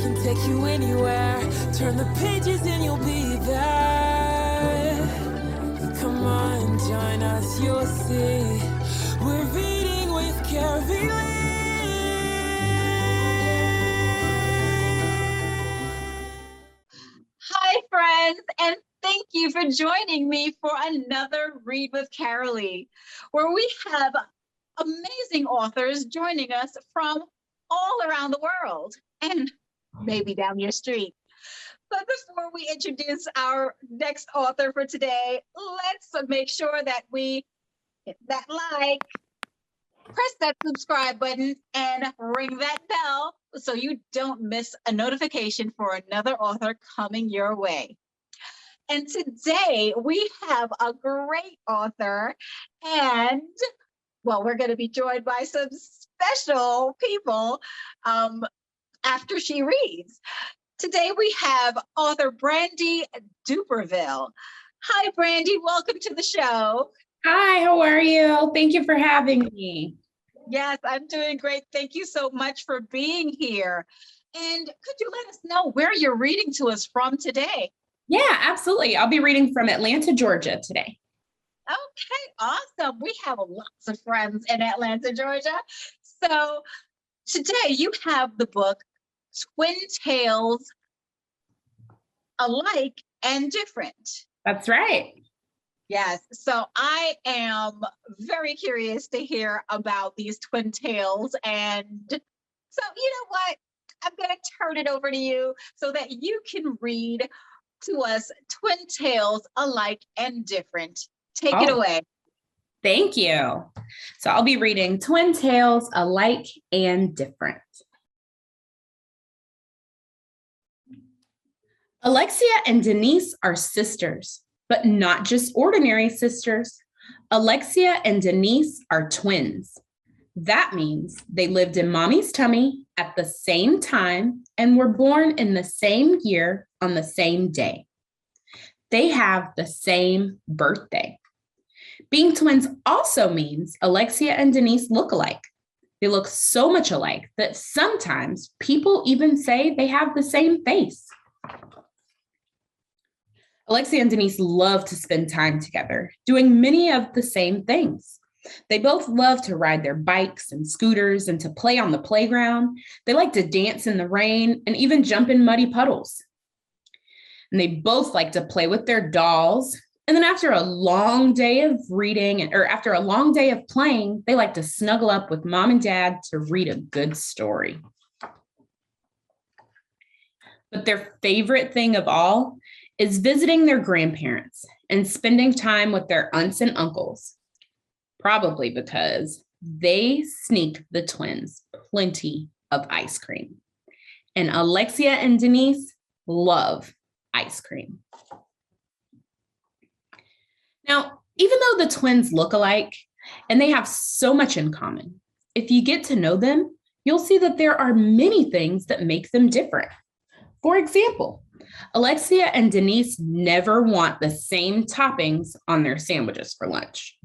can take you anywhere. Turn the pages and you'll be there. Come on, join us, you'll see. We're reading with Carylee. Hi, friends, and thank you for joining me for another Read with Carylee, where we have amazing authors joining us from all around the world and maybe down your street. But before we introduce our next author for today, let's make sure that we hit that like, press that subscribe button, and ring that bell so you don't miss a notification for another author coming your way. And today we have a great author, and well, we're going to be joined by some special people after she reads. Today we have author Brielle Dupervil. Hi, Brielle, welcome to the show. Hi, how are you? Thank you for having me. Yes, I'm doing great. Thank you so much for being here. And could you let us know where you're reading to us from today? Yeah, absolutely. I'll be reading from Atlanta, Georgia today. Okay, awesome. We have lots of friends in Atlanta, Georgia. So today you have the book Twin Tales, Alike and Different. That's right. Yes, so I am very curious to hear about these twin tales. And so, you know what? I'm going to turn it over to you so that you can read to us Twin Tales, Alike and Different. Take it away. Thank you. So I'll be reading Twin Tales, Alike and Different. Alexia and Denise are sisters, but not just ordinary sisters. Alexia and Denise are twins. That means they lived in mommy's tummy at the same time and were born in the same year on the same day. They have the same birthday. Being twins also means Alexia and Denise look alike. They look so much alike that sometimes people even say they have the same face. Alexia and Denise love to spend time together, doing many of the same things. They both love to ride their bikes and scooters and to play on the playground. They like to dance in the rain and even jump in muddy puddles. And they both like to play with their dolls. And then after a long day of reading, or after a long day of playing, they like to snuggle up with mom and dad to read a good story. But their favorite thing of all is visiting their grandparents and spending time with their aunts and uncles, probably because they sneak the twins plenty of ice cream. And Alexia and Denise love ice cream. Now, even though the twins look alike and they have so much in common, if you get to know them, you'll see that there are many things that make them different. For example, Alexia and Denise never want the same toppings on their sandwiches for lunch.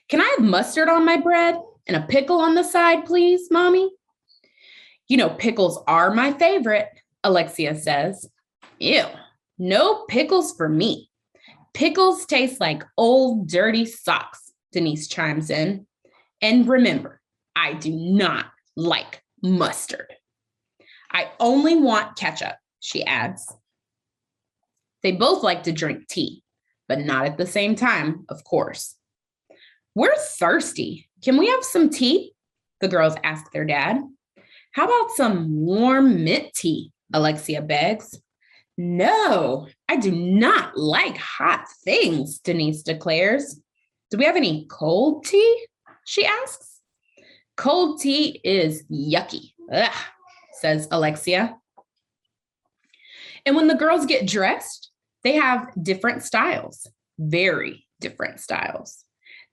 Can I have mustard on my bread and a pickle on the side, please, Mommy? You know, pickles are my favorite, Alexia says. Ew, no pickles for me. Pickles taste like old dirty socks, Denise chimes in. And remember, I do not like mustard. I only want ketchup, she adds. They both like to drink tea, but not at the same time, of course. We're thirsty. Can we have some tea? The girls ask their dad. How about some warm mint tea? Alexia begs. No, I do not like hot things, Denise declares. Do we have any cold tea? She asks. Cold tea is yucky, ugh, says Alexia. And when the girls get dressed, they have different styles, very different styles.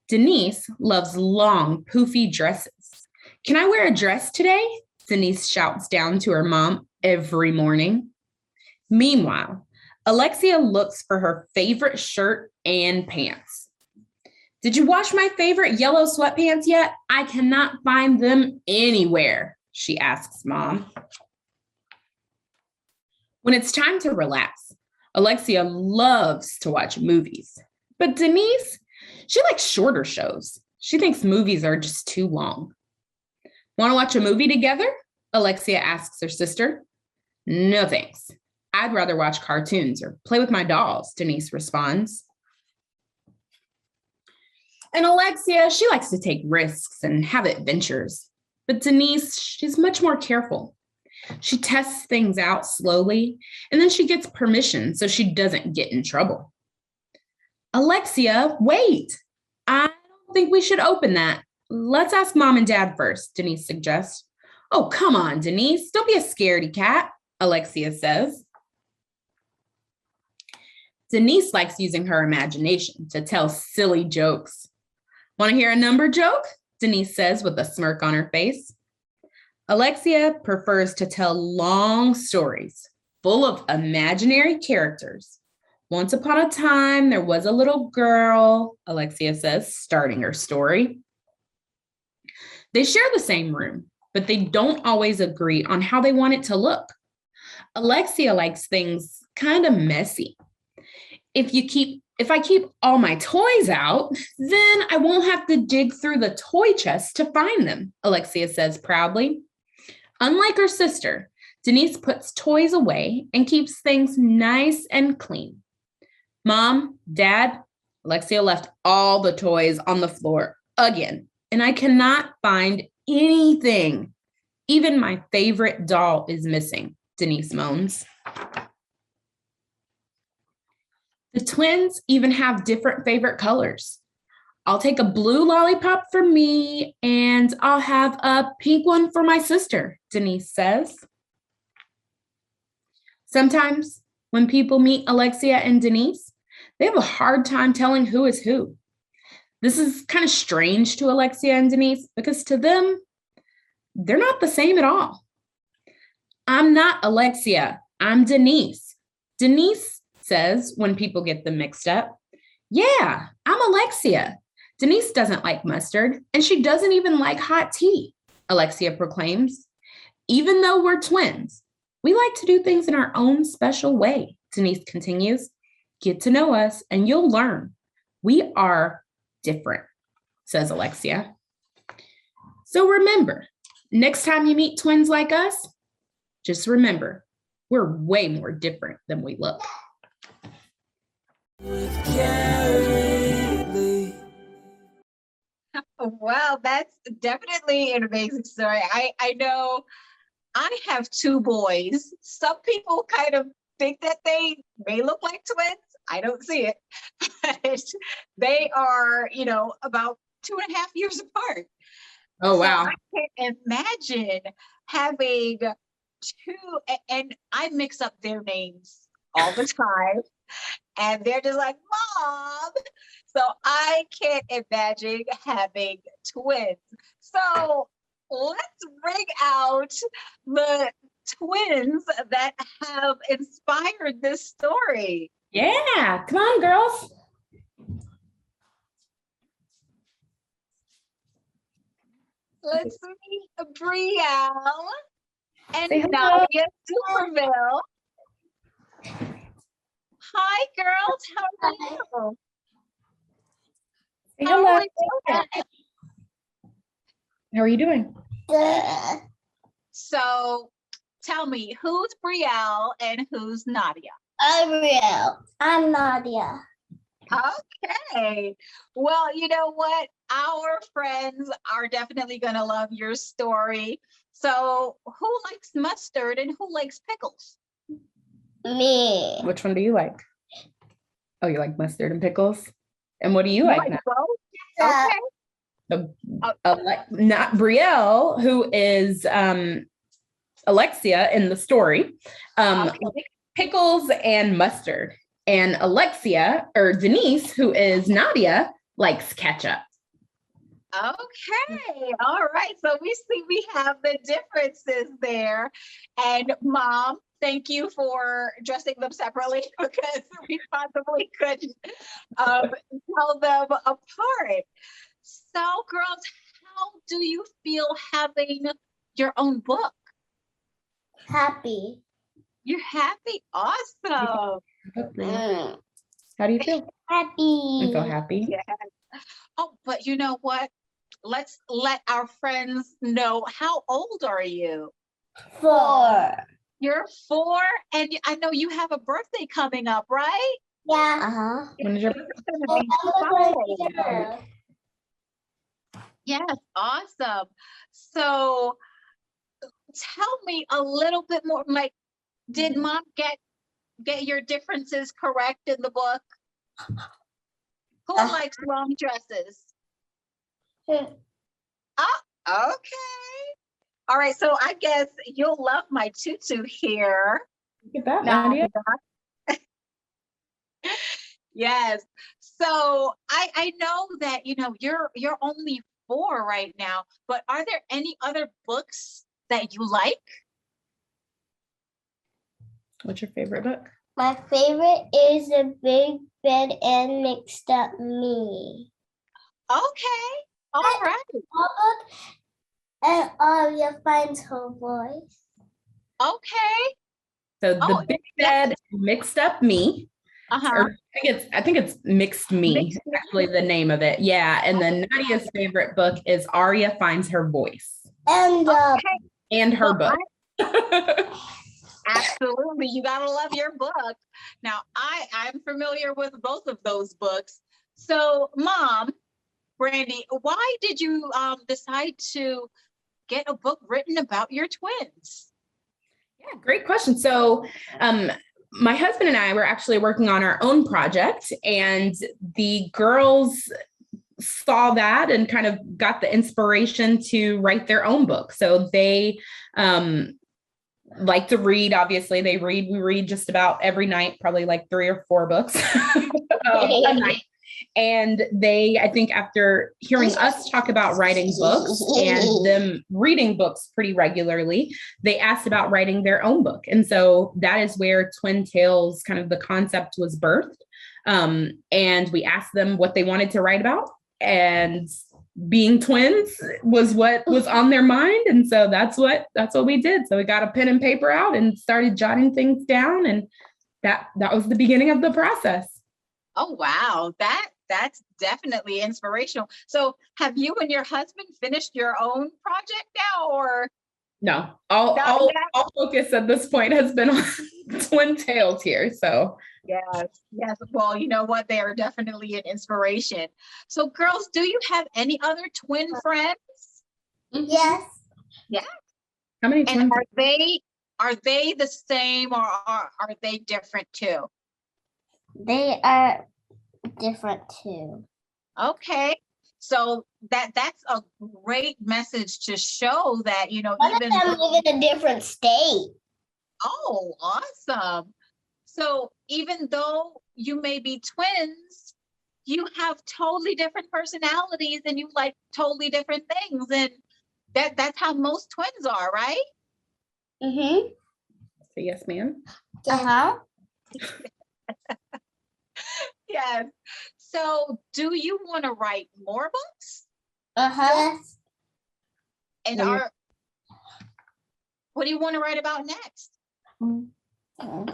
Denise loves long, poofy dresses. Can I wear a dress today? Denise shouts down to her mom every morning. Meanwhile, Alexia looks for her favorite shirt and pants. Did you wash my favorite yellow sweatpants yet? I cannot find them anywhere, she asks Mom. When it's time to relax, Alexia loves to watch movies. But Denise, she likes shorter shows. She thinks movies are just too long. Want to watch a movie together? Alexia asks her sister. No thanks. I'd rather watch cartoons or play with my dolls, Denise responds. And Alexia, she likes to take risks and have adventures. But Denise, she's much more careful. She tests things out slowly, and then she gets permission so she doesn't get in trouble. Alexia, wait. I don't think we should open that. Let's ask Mom and Dad first, Denise suggests. Oh, come on, Denise. Don't be a scaredy cat, Alexia says. Denise likes using her imagination to tell silly jokes. Want to hear a number joke? Denise says with a smirk on her face. Alexia prefers to tell long stories full of imaginary characters. Once upon a time, there was a little girl, Alexia says, starting her story. They share the same room, but they don't always agree on how they want it to look. Alexia likes things kind of messy. If I keep all my toys out, then I won't have to dig through the toy chest to find them, Alexia says proudly. Unlike her sister, Denise puts toys away and keeps things nice and clean. Mom, Dad, Alexia left all the toys on the floor again, and I cannot find anything. Even my favorite doll is missing, Denise moans. The twins even have different favorite colors. I'll take a blue lollipop for me, and I'll have a pink one for my sister, Denise says. Sometimes when people meet Alexia and Denise, they have a hard time telling who is who. This is kind of strange to Alexia and Denise because to them, they're not the same at all. I'm not Alexia, I'm Denise. Denise says when people get them mixed up. Yeah, I'm Alexia. Denise doesn't like mustard, and she doesn't even like hot tea, Alexia proclaims. Even though we're twins, we like to do things in our own special way, Denise continues. Get to know us, and you'll learn. We are different, says Alexia. So remember, next time you meet twins like us, just remember, we're way more different than we look. Wow, that's definitely an amazing story. I know I have two boys. Some people kind of think that they may look like twins. I don't see it. But they are, about 2.5 years apart. Oh, wow. So I can't imagine having two, and I mix up their names all the time. And they're just like, Mom. So I can't imagine having twins. So let's bring out the twins that have inspired this story. Yeah, come on, girls. Let's meet Brielle and Say hello. Nadia Dupervil. Hi, girls. How are you? Say How hello. are you doing? How are you doing? Good. So tell me, who's Brielle and who's Nadia? I'm Brielle. I'm Nadia. Okay. Well, you know what? Our friends are definitely going to love your story. So who likes mustard and who likes pickles? Me. Which one do you like? Oh, you like mustard and pickles? And what do you like now? Both? Okay. Not Brielle, who is Alexia in the story, pickles and mustard. And Alexia, or Denise, who is Nadia, likes ketchup. Okay. All right. So we see we have the differences there. And Mom, thank you for dressing them separately because we possibly couldn't tell them apart. So, girls, how do you feel having your own book? Happy. You're happy. Awesome. How do you feel? Happy. I feel happy. Yeah. Oh, but you know what? Let's let our friends know, how old are you? 4. You're 4, and I know you have a birthday coming up, right? Yeah. Uh-huh. When is your It's gonna be so. Yes, awesome. So tell me a little bit more, like, did mom get your differences correct in the book? Who likes long dresses? Oh, okay. All right, so I guess you'll love my tutu here. Look at that, Now, Nadia. yes. So I know that, you're only 4 right now, but are there any other books that you like? What's your favorite book? My favorite is The Big Bed and Mixed Up Me. Okay. All right. And Aria finds her voice. Okay. So the Oh, Big Bed Mixed Up Me. Uh-huh. Or I think it's Mixed Me, Mixed Me. actually the name of it. Yeah. And then Nadia's favorite book is Aria Finds Her Voice. And Okay. And her Well, book. Absolutely. You gotta love your book. Now, I'm familiar with both of those books. So, Mom, Brandy, why did you decide to get a book written about your twins? Yeah, great question. So my husband and I were actually working on our own project, and the girls saw that and kind of got the inspiration to write their own book. So they like to read. Obviously, we read just about every night, probably like 3 or 4 books a night. And they, I think after hearing us talk about writing books and them reading books pretty regularly, they asked about writing their own book. And so that is where Twin Tales, kind of the concept, was birthed. And we asked them what they wanted to write about. And being twins was what was on their mind. And so that's what we did. So we got a pen and paper out and started jotting things down. And that was the beginning of the process. Oh, wow. That's definitely inspirational. So have you and your husband finished your own project now, or? No, all focus at this point has been on Twin Tales here. So yes. Well, you know what? They are definitely an inspiration. So girls, do you have any other twin friends? Yes. Yeah. How many And twins? are they the same, or are they different too? They are different too. Okay. So that's a great message to show that, One even of them live in a different state. Oh, awesome. So even though you may be twins, you have totally different personalities and you like totally different things. And that's how most twins are, right? Mm-hmm. So yes, ma'am. Uh-huh. Yes. So do you want to write more books? Uh-huh. Yes. And what do you want to write about next? Our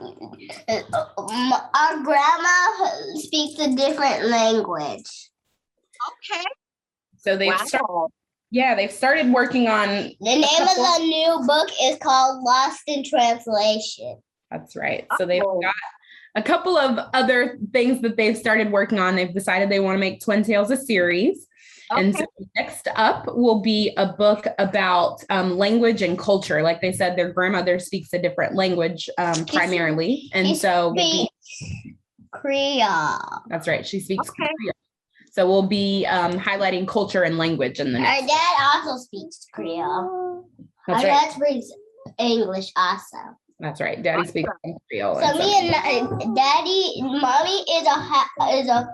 grandma speaks a different language. Okay. So they've started working on. The name of the new book is called Lost in Translation. That's right. So they've got a couple of other things that they've started working on. They've decided they want to make Twin Tales a series. Okay. And so next up will be a book about language and culture. Like they said, their grandmother speaks a different language primarily. And so Creole. That's right. She speaks Creole. So we'll be highlighting culture and language in the next. Our dad also speaks Creole. That's Our right. dad speaks English also. That's right. Daddy speaks Creole. So me and Mommy is a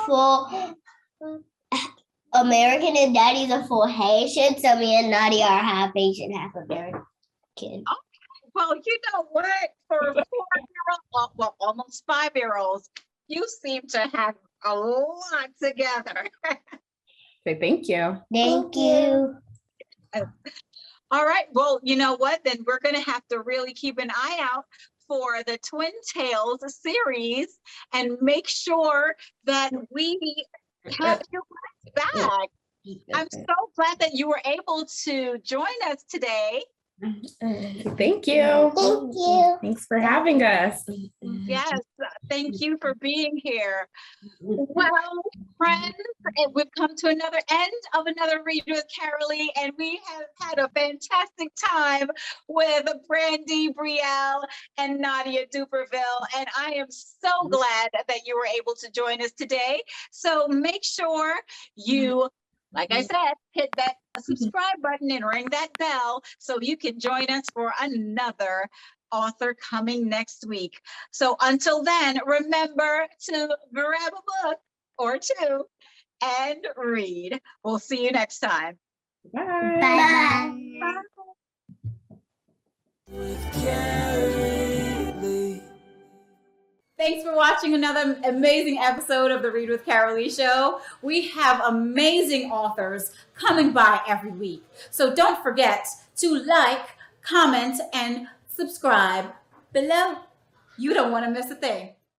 full American and Daddy's a full Haitian. So me and Nadia are half Haitian, half American. Okay. Well, you know what? For 4-year-olds, well, almost 5-year-olds, you seem to have a lot together. Say thank you. Thank you. All right. Well, you know what? Then we're going to have to really keep an eye out for the Twin Tales series and make sure that we have you back. I'm so glad that you were able to join us today. Thank you. Thank you. Thanks for having us. Yes, thank you for being here. Well, friends, we've come to another end of another Read with Carylee, and we have had a fantastic time with Brandy, Brielle, and Nadia Dupervil. And I am so glad that you were able to join us today. So make sure you, like I said, hit that subscribe button and ring that bell so you can join us for another author coming next week. So until then, remember to grab a book or two and read. We'll see you next time. Bye. Bye. With Carylee. Thanks for watching another amazing episode of the Read with Carylee Show. We have amazing authors coming by every week. So don't forget to like, comment, and subscribe below. You don't want to miss a thing.